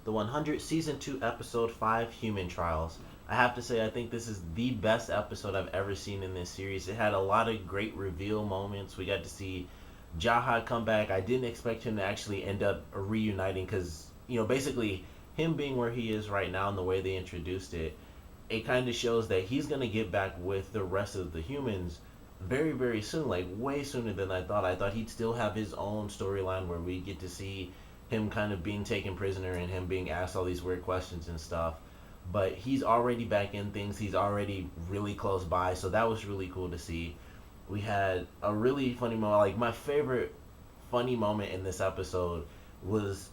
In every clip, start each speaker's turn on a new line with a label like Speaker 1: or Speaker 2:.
Speaker 1: the 100 season 2 episode 5 Human Trials. I have to say I think this is the best episode I've ever seen in this series. It had a lot of great reveal moments. We got to see Jaha come back. I didn't expect him to actually end up reuniting cuz basically him being where he is right now and the way they introduced it, it kind of shows that he's going to get back with the rest of the humans very, very soon, like way sooner than I thought. I thought he'd still have his own storyline where we get to see him kind of being taken prisoner and him being asked all these weird questions and stuff. But he's already back in things, he's already really close by, so that was really cool to see. We had a really funny moment. Like, my favorite funny moment in this episode was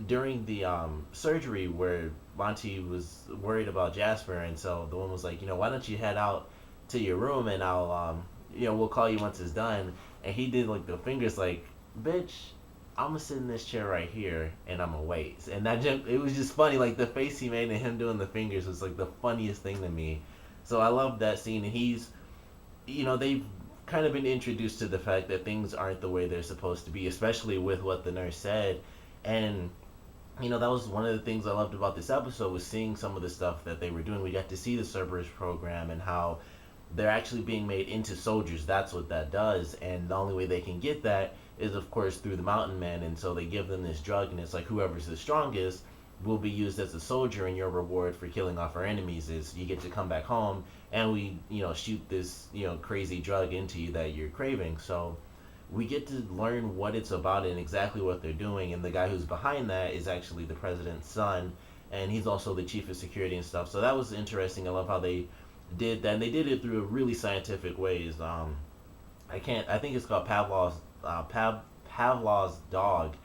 Speaker 1: during the surgery where Monty was worried about Jasper, and so the woman was like, why don't you head out to your room and I'll, we'll call you once it's done. And he did like the fingers, like, bitch, I'm gonna sit in this chair right here and I'm gonna wait. And it was just funny, like the face he made and him doing the fingers was like the funniest thing to me. So I love that scene, and they've kind of been introduced to the fact that things aren't the way they're supposed to be, especially with what the nurse said. And that was one of the things I loved about this episode, was seeing some of the stuff that they were doing. We got to see the Cerberus program and how they're actually being made into soldiers. That's what that does, and the only way they can get that is, of course, through the Mountain Men. And so they give them this drug, and it's like whoever's the strongest will be used as a soldier, and your reward for killing off our enemies is you get to come back home and we shoot this crazy drug into you that you're craving. So we get to learn what it's about and exactly what they're doing. And the guy who's behind that is actually the president's son, and he's also the chief of security and stuff. So that was interesting. I love how they did that, and they did it through really scientific ways. I think it's called Pavlov's dog,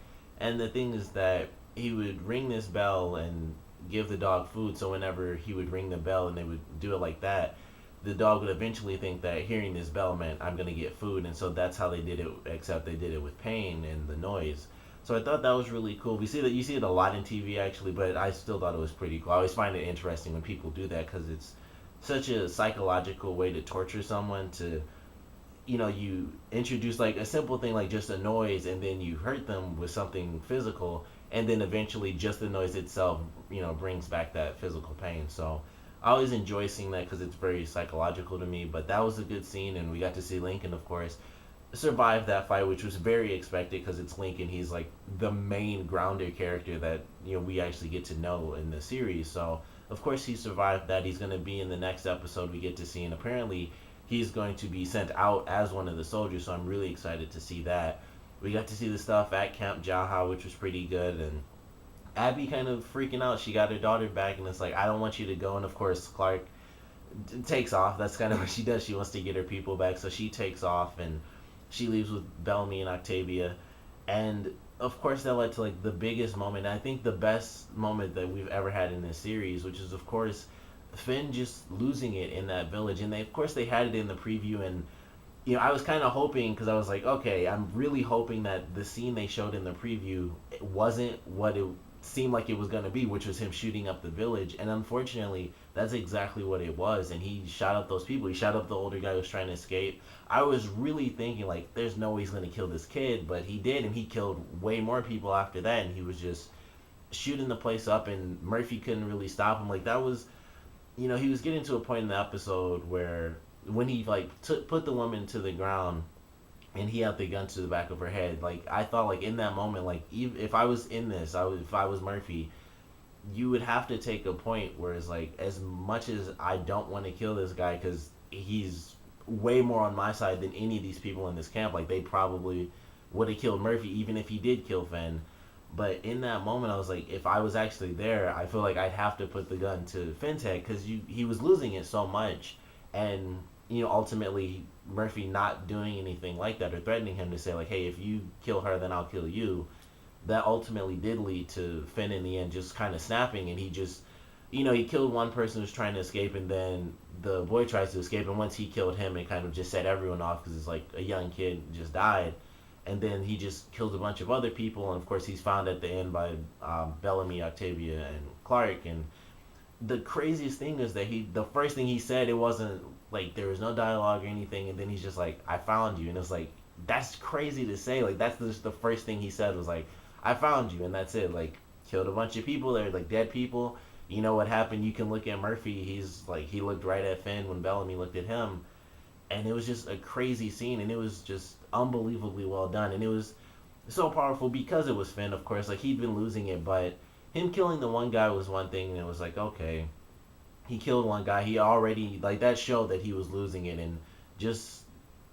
Speaker 1: and the thing is that he would ring this bell and give the dog food. So whenever he would ring the bell and they would do it like that, the dog would eventually think that hearing this bell meant I'm gonna get food, and so that's how they did it. Except they did it with pain and the noise. So I thought that was really cool. You see it a lot in TV actually, but I still thought it was pretty cool. I always find it interesting when people do that because it's such a psychological way to torture someone. To you introduce like a simple thing like just a noise, and then you hurt them with something physical, and then eventually just the noise itself brings back that physical pain. So I always enjoy seeing that because it's very psychological to me. But that was a good scene, and we got to see Lincoln, of course, survive that fight, which was very expected because it's Lincoln. He's like the main grounder character that we actually get to know in the series. So of course he survived that. He's going to be in the next episode we get to see, and apparently he's going to be sent out as one of the soldiers. So I'm really excited to see that. We got to see the stuff at Camp Jaha, which was pretty good, and Abby kind of freaking out. She got her daughter back, and it's like, I don't want you to go. And of course, Clarke takes off. That's kind of what she does. She wants to get her people back, so she takes off and she leaves with Bellamy and Octavia. And of course, that led to like the biggest moment. I think the best moment that we've ever had in this series, which is of course Finn just losing it in that village. And they had it in the preview, and I was kind of hoping, because I was like, okay, I'm really hoping that the scene they showed in the preview wasn't what it seemed like it was going to be, which was him shooting up the village. And unfortunately, that's exactly what it was. And he shot up those people. He shot up the older guy who was trying to escape. I was really thinking, like, there's no way he's going to kill this kid, but he did, and he killed way more people after that. And he was just shooting the place up, and Murphy couldn't really stop him. Like, that was, he was getting to a point in the episode where when he like put the woman to the ground and he had the gun to the back of her head, like I thought, like in that moment, like even if I was in this, if I was Murphy, you would have to take a point where it's like, as much as I don't want to kill this guy because he's way more on my side than any of these people in this camp, like they probably would have killed Murphy even if he did kill Finn. But in that moment, I was like, if I was actually there, I feel like I'd have to put the gun to Finn's head because he was losing it so much. And ultimately Murphy not doing anything like that or threatening him to say like, hey, if you kill her, then I'll kill you. That ultimately did lead to Finn in the end just kind of snapping, and he just, he killed one person who's trying to escape, and then the boy tries to escape, and once he killed him, it kind of just set everyone off because it's like a young kid just died. And then he just kills a bunch of other people, and of course he's found at the end by Bellamy, Octavia, and Clarke. And the craziest thing is that the first thing he said, it wasn't like there was no dialogue or anything, and then he's just like, I found you. And it's like, that's crazy to say. Like, that's just the first thing he said was like, I found you, and that's it. Like, killed a bunch of people. They're like dead people. You know what happened? You can look at Murphy. He's like he looked right at Finn when Bellamy looked at him, and it was just a crazy scene, and it was just unbelievably well done, and it was so powerful because it was Finn, of course. Like he'd been losing it, but him killing the one guy was one thing, and it was like okay, he killed one guy. He already like that showed that he was losing it, and just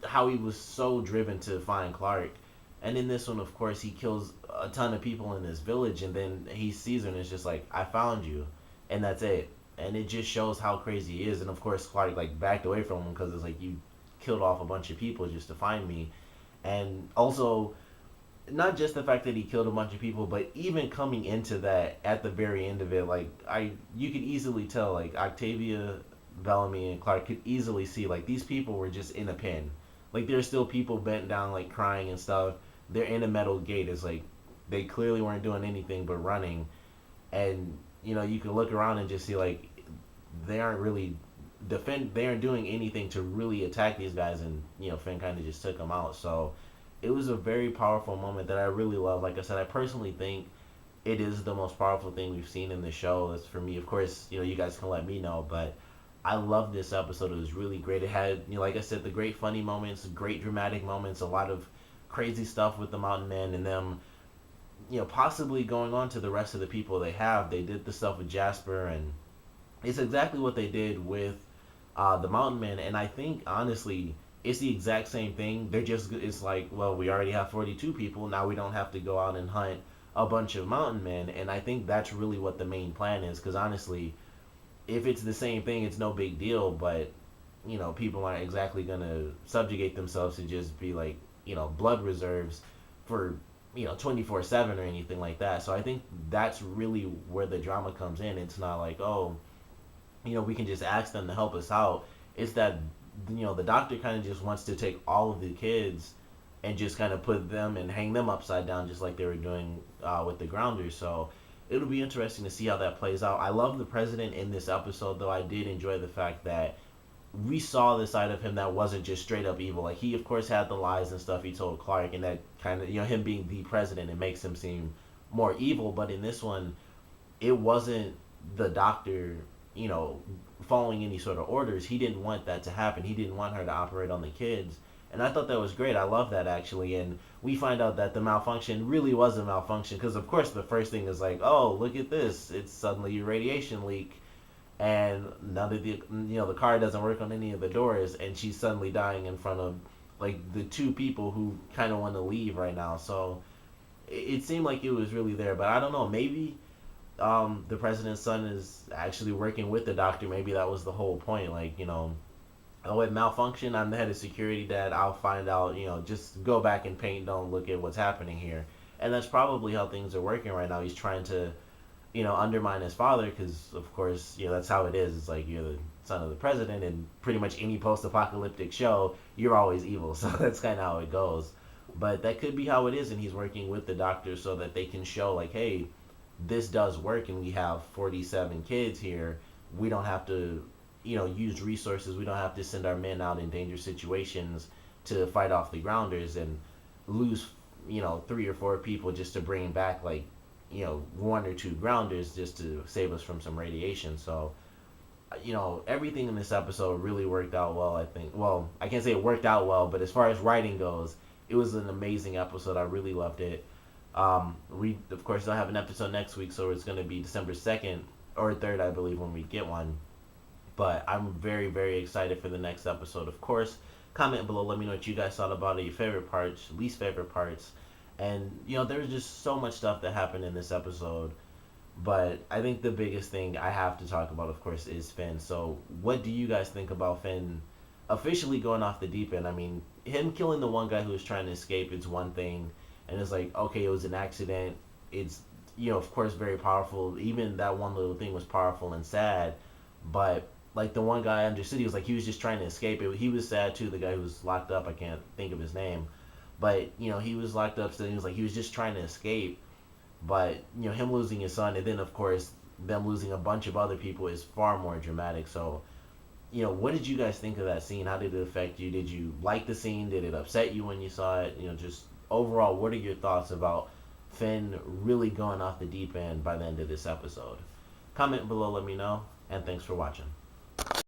Speaker 1: how he was so driven to find Clarke. And in this one, of course, he kills a ton of people in this village, and then he sees her, and it's just like, I found you, and that's it. And it just shows how crazy he is. And of course, Clarke like backed away from him because it's like you killed off a bunch of people just to find me. And also, not just the fact that he killed a bunch of people, but even coming into that at the very end of it, like you could easily tell, like Octavia, Bellamy, and Clarke could easily see, like these people were just in a pen. Like there's still people bent down, like crying and stuff. They're in a metal gate. It's like they clearly weren't doing anything but running, and you can look around and just see like they aren't really they aren't doing anything to really attack these guys, and Finn kind of just took them out. So it was a very powerful moment that I really love. Like I said, I personally think it is the most powerful thing we've seen in the show. That's for me. Of course, you guys can let me know, but I love this episode. It was really great. It had, like I said, the great funny moments, great dramatic moments, a lot of crazy stuff with the Mountain Men and them, possibly going on to the rest of the people they have. They did the stuff with Jasper, and it's exactly what they did with the Mountain Men. And I think, honestly, it's the exact same thing. It's like, well, we already have 42 people. Now we don't have to go out and hunt a bunch of Mountain Men. And I think that's really what the main plan is. Because honestly, if it's the same thing, it's no big deal. But, people aren't exactly going to subjugate themselves to just be like, blood reserves for, 24/7 or anything like that. So I think that's really where the drama comes in. It's not like, oh, we can just ask them to help us out. It's that, the doctor kind of just wants to take all of the kids and just kind of put them and hang them upside down just like they were doing with the grounders. So it'll be interesting to see how that plays out. I love the president in this episode, though. I did enjoy the fact that we saw the side of him that wasn't just straight up evil. Like he, of course, had the lies and stuff he told Clarke, and that kind of, him being the president, it makes him seem more evil. But in this one, it wasn't the doctor, following any sort of orders. He didn't want that to happen. He didn't want her to operate on the kids. And I thought that was great. I love that, actually. And we find out that the malfunction really was a malfunction because, of course, the first thing is like, oh, look at this. It's suddenly a radiation leak. And none of the car doesn't work on any of the doors. And she's suddenly dying in front of, like, the two people who kind of want to leave right now. So it seemed like it was really there. But I don't know. Maybe the president's son is actually working with the doctor. Maybe that was the whole point. Like, oh, it malfunctioned. I'm the head of security, Dad. I'll find out. Just go back and paint. Don't look at what's happening here. And that's probably how things are working right now. He's trying to, undermine his father because, of course, that's how it is. It's like you're the son of the president, and pretty much any post-apocalyptic show, you're always evil. So that's kind of how it goes. But that could be how it is, and he's working with the doctor so that they can show, like, hey, this does work, and we have 47 kids here. We don't have to, use resources. We don't have to send our men out in dangerous situations to fight off the grounders and lose, 3 or 4 people just to bring back, like, 1 or 2 grounders just to save us from some radiation. So, everything in this episode really worked out well, I think. Well, I can't say it worked out well, but as far as writing goes, it was an amazing episode. I really loved it. We, of course, don't have an episode next week, so it's going to be December 2nd or 3rd, I believe, when we get one. But I'm very, very excited for the next episode. Of course, comment below. Let me know what you guys thought about it, your favorite parts, least favorite parts. And, there's just so much stuff that happened in this episode. But I think the biggest thing I have to talk about, of course, is Finn. So what do you guys think about Finn officially going off the deep end? I mean, him killing the one guy who was trying to escape is one thing. And it's like, okay, it was an accident. It's, of course, very powerful. Even that one little thing was powerful and sad. But, like, the one guy understood. He was like, he was just trying to escape. He was sad, too, the guy who was locked up. I can't think of his name. But, he was locked up. So he was like, he was just trying to escape. But, him losing his son. And then, of course, them losing a bunch of other people is far more dramatic. So, what did you guys think of that scene? How did it affect you? Did you like the scene? Did it upset you when you saw it? Just overall, what are your thoughts about Finn really going off the deep end by the end of this episode? Comment below, let me know, and thanks for watching.